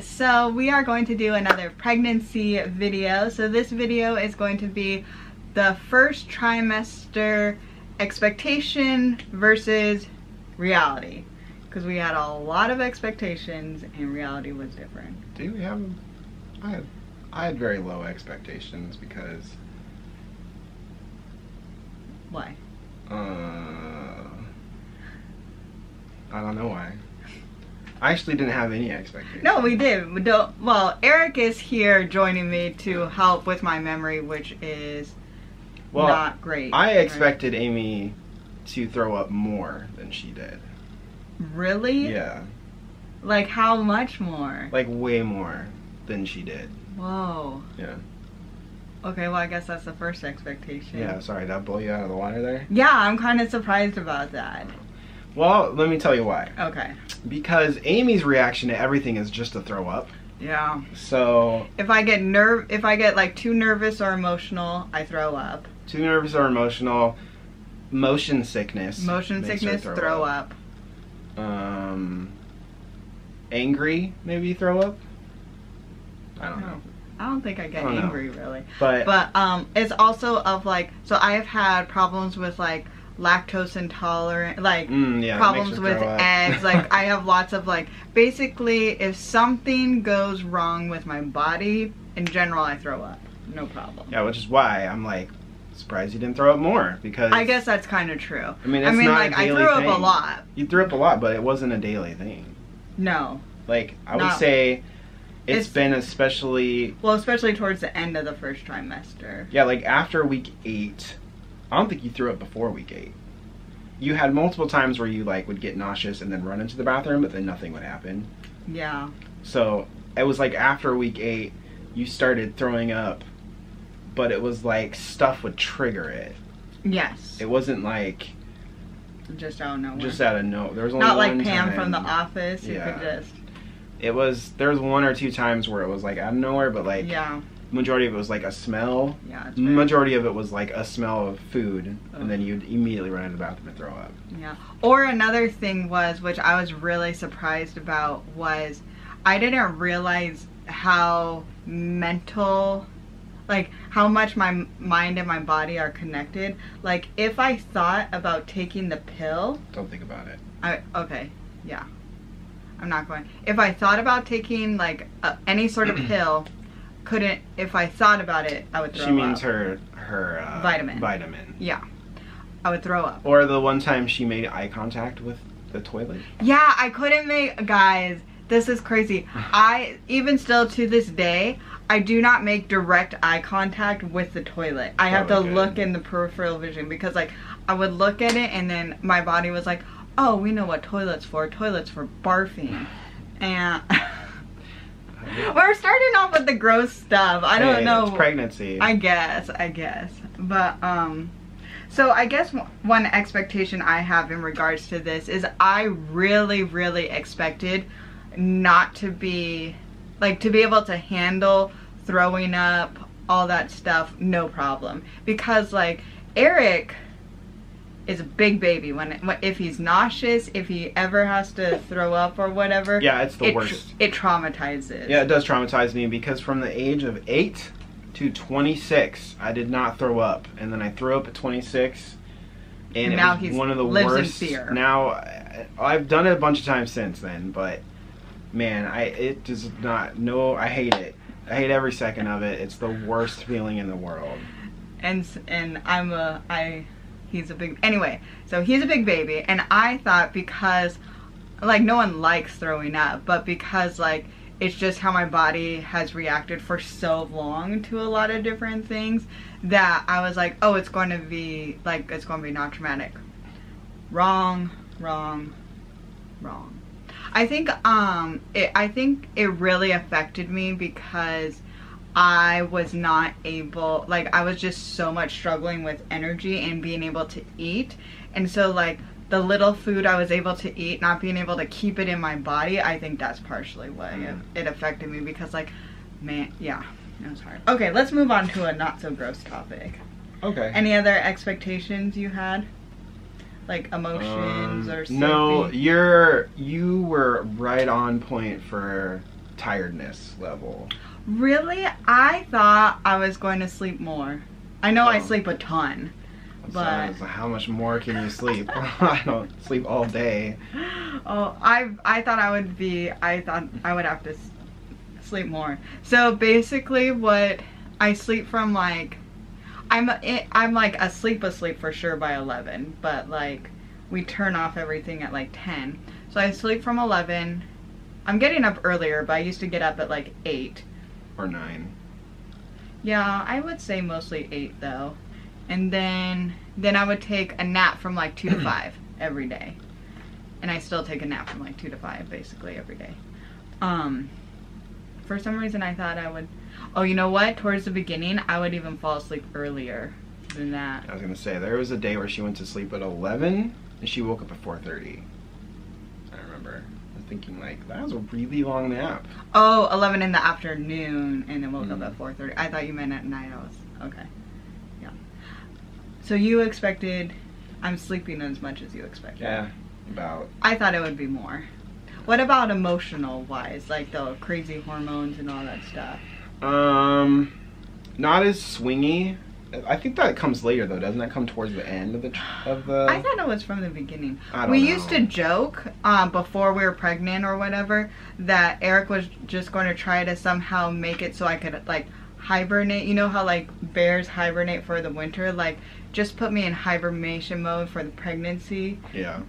so we are going to do another pregnancy video. So this video is going to be the first trimester expectation versus reality, because we had a lot of expectations and reality was different. Do we have? I had very low expectations because. Why? I don't know why. I actually didn't have any expectations. No, we did. Well, Eric is here joining me to help with my memory, which is not great. I expected Amy to throw up more than she did. Really? Yeah. Like how much more? Like way more than she did. Whoa. Yeah. Okay, well I guess that's the first expectation. Yeah, sorry, did I blow you out of the water there? Yeah, I'm kind of surprised about that. Well, let me tell you why. Okay. Because Amy's reaction to everything is just to throw up. Yeah. So if I get like too nervous or emotional, I throw up. Too nervous or emotional, motion sickness. Motion sickness, throw up. Angry, maybe throw up. I don't know. I don't think I get angry really. But it's also of like, so I have had problems with like lactose intolerant, like problems with eggs. Like I have lots of like, basically if something goes wrong with my body, in general I throw up. No problem. Yeah, which is why I'm like surprised you didn't throw up more, because I guess that's kind of true. I mean, it's not like a daily I threw thing. up a lot. You threw up a lot, but it wasn't a daily thing. No. Like I would say it's been especially towards the end of the first trimester. Yeah, like after week 8. I don't think you threw up before week 8. You had multiple times where you like would get nauseous and then run into the bathroom, but then nothing would happen. Yeah. So it was like after week 8 you started throwing up, but it was like stuff would trigger it. Yes. It wasn't like just out of nowhere. Just out of nowhere. There was only not like one Pam time from The Office. Yeah. You could just. It was, there was 1 or 2 times where it was like out of nowhere, but like majority of it was like a smell. Yeah. Majority of it was like a smell of food, and then you'd immediately run into the bathroom and throw up. Yeah. Or another thing was, which I was really surprised about, was I didn't realize how mental, like how much my mind and my body are connected. Like if I thought about taking the pill. Don't think about it. Okay. Yeah. I'm not going. If I thought about taking like any sort of pill, if I thought about it, I would throw up. She means her vitamin. Vitamin. Yeah. I would throw up. Or the one time she made eye contact with the toilet. Yeah, I couldn't make, guys, this is crazy. Even still to this day, I do not make direct eye contact with the toilet. I have to look in the peripheral vision, because like I would look at it and then my body was like, oh, we know what toilet's for. Toilet's for barfing. And we're starting off with the gross stuff. I don't know. It's pregnancy. I guess. But, so I guess one expectation I have in regards to this is I really, really expected not to be, like, to be able to handle throwing up, all that stuff, no problem. Because, like, Eric is a big baby. If he's nauseous, if he ever has to throw up or whatever, yeah, it's the worst. It traumatizes. Yeah, it does traumatize me, because from the age of 8 to 26, I did not throw up, and then I threw up at 26, and now it was one of the worst. In fear. Now I've done it a bunch of times since then, but man, it does not. No, I hate it. I hate every second of it. It's the worst feeling in the world. And he's a big, anyway, so he's a big baby, and I thought, because like no one likes throwing up, but because like it's just how my body has reacted for so long to a lot of different things, that I was like, oh, it's going to be not traumatic. Wrong. I think it really affected me, because I was not able, like I was just so much struggling with energy and being able to eat, and so like the little food I was able to eat, not being able to keep it in my body, I think that's partially why it affected me, because like, man, yeah, it was hard. Okay, let's move on to a not so gross topic. Okay. Any other expectations you had? Like emotions or something? No, you were right on point for tiredness level. Really? I thought I was going to sleep more. I know I sleep a ton. But how much more can you sleep? I don't sleep all day. Oh, I thought I thought I would have to sleep more. So basically what I sleep from, like, I'm like asleep for sure by 11, but like we turn off everything at like 10. So I sleep from 11. I'm getting up earlier, but I used to get up at like 8 or 9. Yeah, I would say mostly 8 though. And then I would take a nap from like 2 to 5 every day. And I still take a nap from like 2 to 5 basically every day. For some reason I thought I would, oh, you know what? Towards the beginning, I would even fall asleep earlier than that. I was gonna say, there was a day where she went to sleep at 11 and she woke up at 4:30. I remember. I was thinking, like, that was a really long nap. Oh, 11 in the afternoon and then woke up at 4:30. I thought you meant at night. Okay. Yeah. So you expected, I'm sleeping as much as you expected. Yeah, about. I thought it would be more. What about emotional wise, like the crazy hormones and all that stuff? Not as swingy. I think that comes later though. Doesn't that come towards the end of the? I thought it was from the beginning. I don't know. Used to joke before we were pregnant or whatever that Eric was just going to try to somehow make it so I could like hibernate. You know how like bears hibernate for the winter? Like just put me in hibernation mode for the pregnancy. Yeah.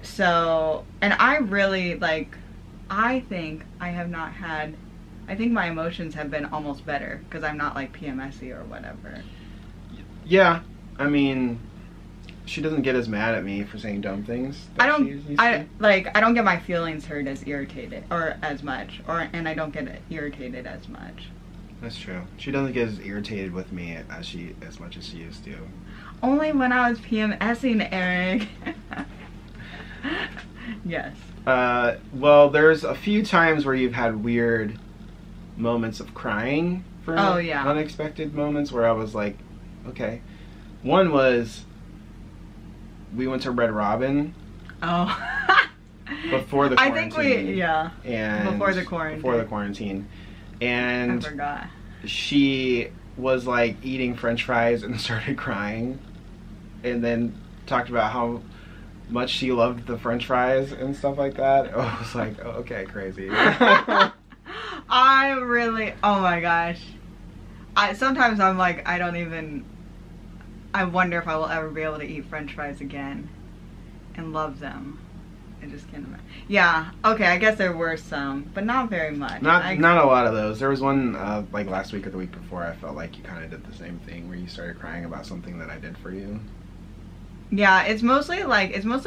So, and I really like, I think I have not had, I think my emotions have been almost better because I'm not like PMS-y or whatever. Yeah, I mean, she doesn't get as mad at me for saying dumb things. I don't get my feelings hurt as irritated or as much, and I don't get irritated as much. That's true. She doesn't get as irritated with me as much as she used to. Only when I was PMSing, Eric. Yes. Well, there's a few times where you've had weird moments of crying for unexpected moments where I was like, okay. One was we went to Red Robin. Oh. Before the quarantine. I think and before the quarantine. And I forgot. She was like eating French fries and started crying, and then talked about how much she loved the French fries and stuff like that. I was like, oh, okay, crazy. Oh my gosh. Sometimes I'm like, I wonder if I will ever be able to eat French fries again and love them. I just can't imagine. Yeah, okay, I guess there were some, but not very much. Not a lot of those. There was one like last week or the week before, I felt like you kind of did the same thing where you started crying about something that I did for you. Yeah, it's mostly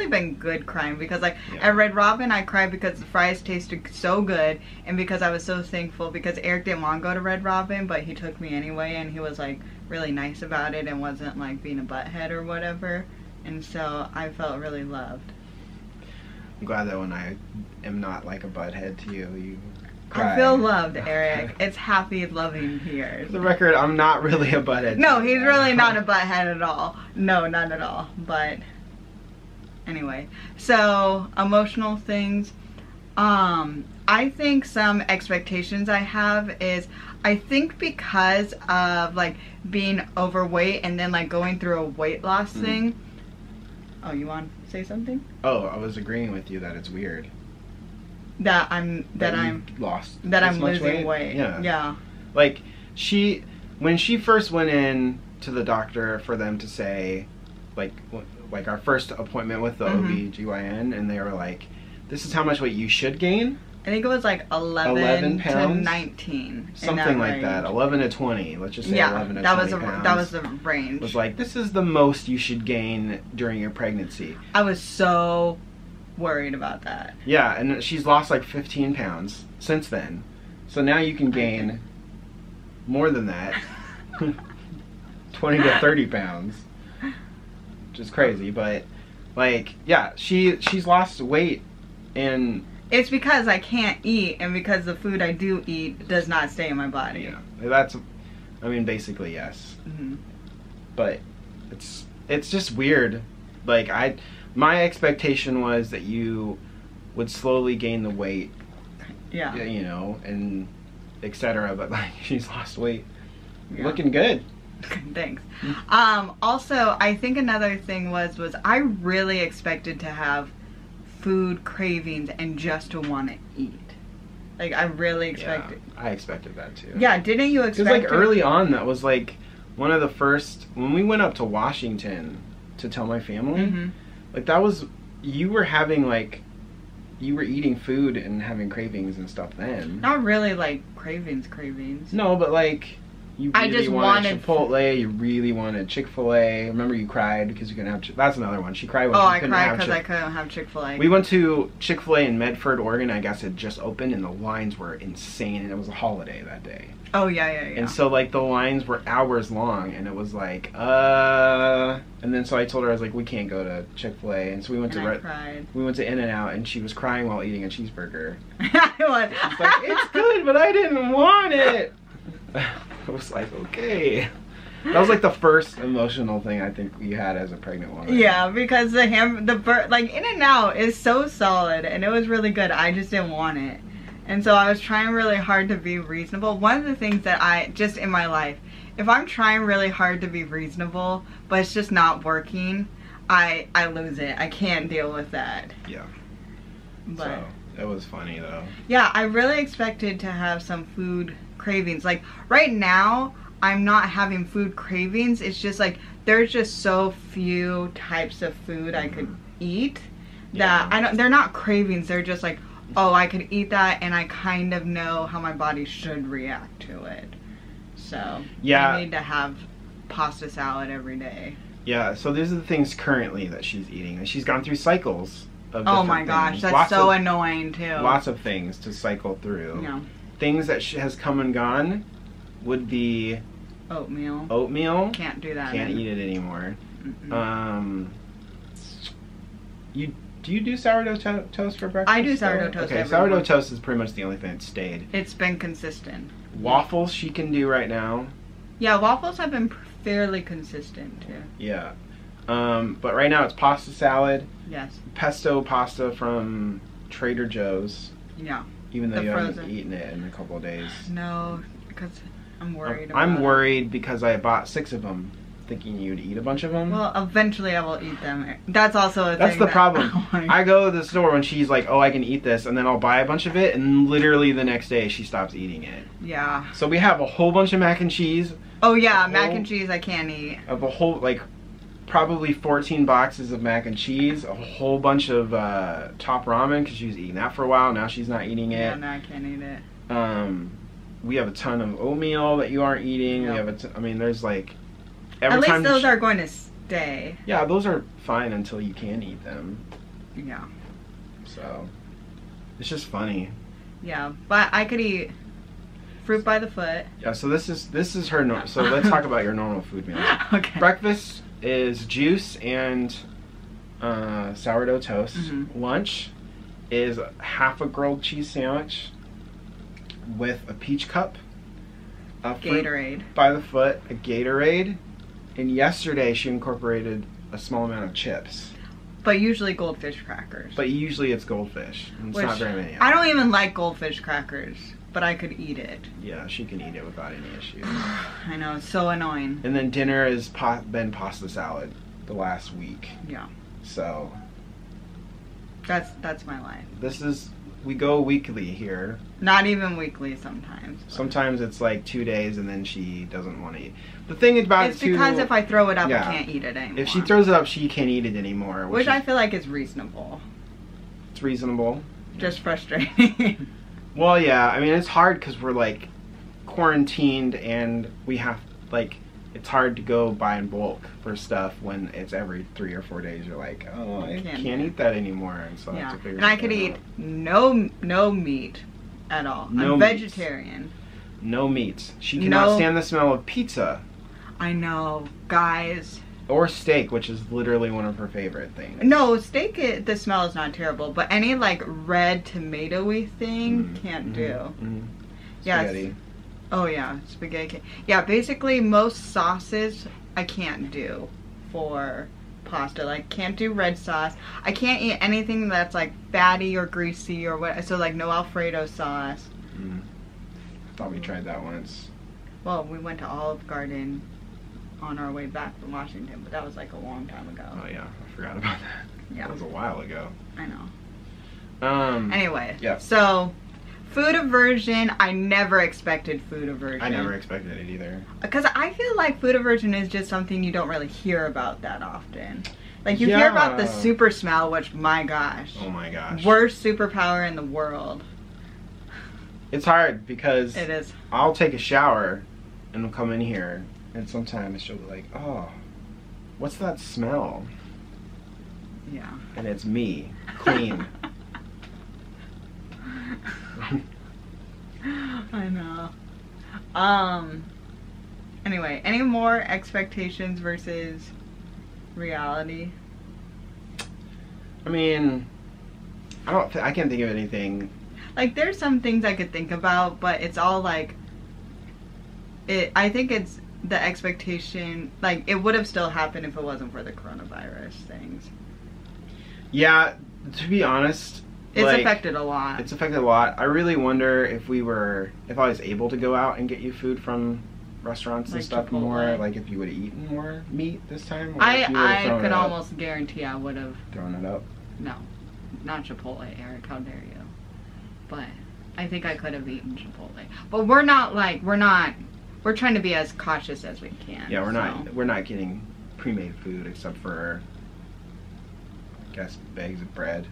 been good crying because like at Red Robin I cried because the fries tasted so good and because I was so thankful because Eric didn't want to go to Red Robin but he took me anyway and he was like really nice about it and wasn't like being a butthead or whatever, and so I felt really loved. I'm glad that when I am not like a butthead to you, you cry. I feel loved, Eric. It's happy, loving here. For the record, I'm not really a butthead. No, he's really not a butthead at all. No, not at all. But anyway, so emotional things. I think some expectations I have is I think because of like being overweight and then like going through a weight loss thing. Oh, you want to say something? Oh, I was agreeing with you that it's weird. That I'm losing weight. Yeah. Like when she first went in to the doctor for them to say, like our first appointment with the OB/GYN, and they were like, "This is how much weight you should gain." I think it was like 11 pounds? to 19. Something like that. 11 to 20. Let's just say 11 to 20 pounds. That was the range. It was like, this is the most you should gain during your pregnancy. I was so worried about that. Yeah, and she's lost like 15 pounds since then. So now you can gain more than that. 20 to 30 pounds. Which is crazy, but like, yeah, she's lost weight and it's because I can't eat and because the food I do eat does not stay in my body. Yeah, that's, I mean, basically yes. But it's just weird. Like my expectation was that you would slowly gain the weight Yeah. You know, and etc. But like, she's lost weight. Yeah. Looking good. Thanks. Also, I think another thing was I really expected to have food cravings and just to want to eat. Like, I really expected. Yeah, I expected that too. Yeah, didn't you expect? Because like early on, that was like one of the first, when we went up to Washington to tell my family, like that was, you were having like, you were eating food and having cravings and stuff then. Not really like cravings. No, but like, you really wanted Chipotle, you really wanted Chick-fil-A. Remember you cried because you couldn't have, that's another one. She cried when she couldn't have I cried because I couldn't have Chick-fil-A. We went to Chick-fil-A in Medford, Oregon. I guess it just opened and the lines were insane and it was a holiday that day. Oh, yeah. And so like the lines were hours long and it was like, and then so I told her, I was like, we can't go to Chick-fil-A. And so we went we went to In-N-Out and she was crying while eating a cheeseburger. I was. She's like, it's good, but I didn't want it. I was like, okay. That was like the first emotional thing I think we had as a pregnant woman. Yeah, because like In-N-Out is so solid and it was really good. I just didn't want it. And so I was trying really hard to be reasonable. One of the things that I, just in my life, if I'm trying really hard to be reasonable, but it's just not working, I lose it. I can't deal with that. Yeah. But, so, it was funny though. Yeah, I really expected to have some food cravings. Like right now I'm not having food cravings. It's just like there's just so few types of food I could eat that they're not cravings. They're just like, oh, I could eat that and I kind of know how my body should react to it. So yeah, I need to have pasta salad every day. Yeah, so these are the things currently that she's eating, and she's gone through cycles of oh my gosh, that's so annoying too. Lots of things to cycle through. Yeah. Things that has come and gone would be oatmeal. Can't do that. Can't eat it anymore. Do you do sourdough toast for breakfast? I do sourdough toast. Okay, sourdough toast is pretty much the only thing that stayed. It's been consistent. Waffles she can do right now. Yeah, waffles have been fairly consistent too. Yeah. But right now it's pasta salad. Yes. Pesto pasta from Trader Joe's. Yeah. Even though you haven't eaten it in a couple of days. No, because I'm worried about I'm worried because I bought 6 of them, thinking you'd eat a bunch of them. Well, eventually I will eat them. That's also a thing. That's the problem. I go to the store when she's like, oh, I can eat this, and then I'll buy a bunch of it, and literally the next day she stops eating it. Yeah. So we have a whole bunch of mac and cheese. Oh yeah, mac and cheese I can't eat. Of a whole, like, probably 14 boxes of mac and cheese, a whole bunch of top ramen, because she was eating that for a while. Now she's not eating it. Yeah, no, I can't eat it. We have a ton of oatmeal that you aren't eating. Yep. We have I mean, there's like... At least those are going to stay. Yeah, those are fine until you can eat them. Yeah. So, it's just funny. Yeah, but I could eat fruit by the foot. Yeah, so this is her so let's talk about your normal food meals. Okay. Breakfast is juice and sourdough toast. Lunch is half a grilled cheese sandwich with a peach cup, a Gatorade by the foot, a Gatorade, and yesterday she incorporated a small amount of chips. But usually goldfish crackers. But usually it's goldfish. And it's not very many. I don't even like goldfish crackers, but I could eat it. Yeah, she can eat it without any issue. I know, it's so annoying. And then dinner has been pasta salad the last week. Yeah. So that's my life. We go weekly here. Not even weekly sometimes. Sometimes it's like 2 days and then she doesn't want to eat. The thing about it's because if I throw it up, I can't eat it anymore. If she throws it up, she can't eat it anymore. Which I feel like is reasonable. It's reasonable. Just frustrating. Well, yeah. I mean, it's hard because we're like quarantined and we have like... It's hard to go buy in bulk for stuff when it's every 3 or 4 days. You're like, oh, I can't eat that anymore, and so I have to figure. And I could eat no meat at all. I'm vegetarian. No meat. She cannot stand the smell of pizza. I know, guys. Or steak, which is literally one of her favorite things. No, steak. The smell is not terrible, but any like red tomatoey thing can't do. Spaghetti. Oh yeah, spaghetti. Yeah, basically most sauces I can't do for pasta. Like, can't do red sauce. I can't eat anything that's like fatty or greasy or what. So like no Alfredo sauce. Thought we tried that once. Well, we went to Olive Garden on our way back from Washington, but that was like a long time ago. Oh yeah, I forgot about that. Yeah. That was a while ago. I know. Anyway. Yeah. So, food aversion, I never expected food aversion. I never expected it either. Because I feel like food aversion is just something you don't really hear about that often. Like, you hear about the super smell, which, my gosh. Oh my gosh. Worst superpower in the world. It's hard because it is. I'll take a shower and I'll come in here and sometimes she'll be like, oh, what's that smell? Yeah. And it's me, clean. I know. Anyway, any more expectations versus reality? I mean, I can't think of anything. Like, there's some things I could think about, but it's all like, I think it's the expectation, like, it would have still happened if it wasn't for the coronavirus things. Yeah, to be honest, it's like, affected a lot. It's affected a lot. I really wonder if I was able to go out and get you food from restaurants and stuff Chipotle. More, like if you would have eaten more meat this time. Or I could almost guarantee I would have thrown it up. No, not Chipotle, Eric. How dare you? But I think I could have eaten Chipotle. But we're trying to be as cautious as we can. Yeah, we're not getting pre-made food except for, I guess, bags of bread.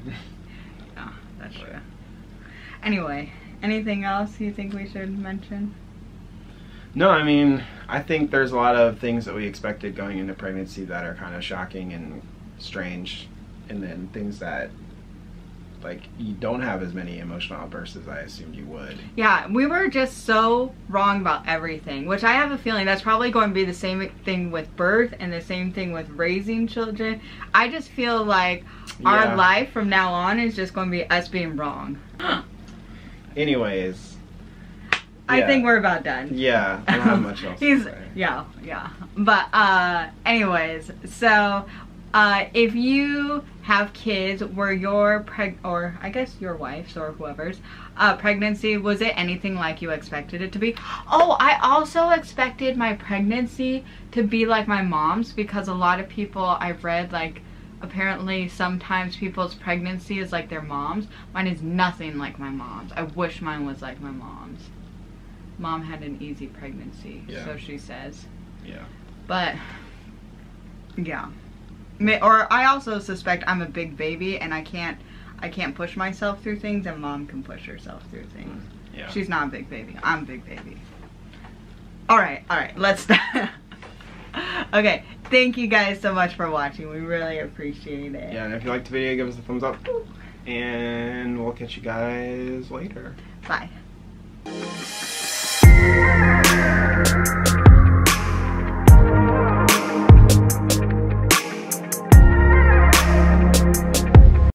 Yeah, that's true. Anyway, anything else you think we should mention? No, I mean, I think there's a lot of things that we expected going into pregnancy that are kind of shocking and strange, and then things that, like, you don't have as many emotional outbursts as I assumed you would. Yeah, we were just so wrong about everything, which I have a feeling that's probably going to be the same thing with birth and the same thing with raising children. I just feel like our life from now on is just going to be us being wrong. Anyways. I think we're about done. Yeah, I don't have much else to say. Yeah. But, anyways, so, if you have kids where your or I guess your wife's or whoever's pregnancy, was it anything like you expected it to be? Oh, I also expected my pregnancy to be like my mom's, because a lot of people I've read, like, apparently sometimes people's pregnancy is like their mom's. Mine is nothing like my mom's. I wish mine was like my mom's. Mom had an easy pregnancy, so she says. Yeah. But, yeah. Or I also suspect I'm a big baby and I can't push myself through things, and Mom can push herself through things. Yeah. She's not a big baby. I'm a big baby. Alright, let's start. Okay, thank you guys so much for watching. We really appreciate it. Yeah, and if you liked the video, give us a thumbs up. And we'll catch you guys later. Bye.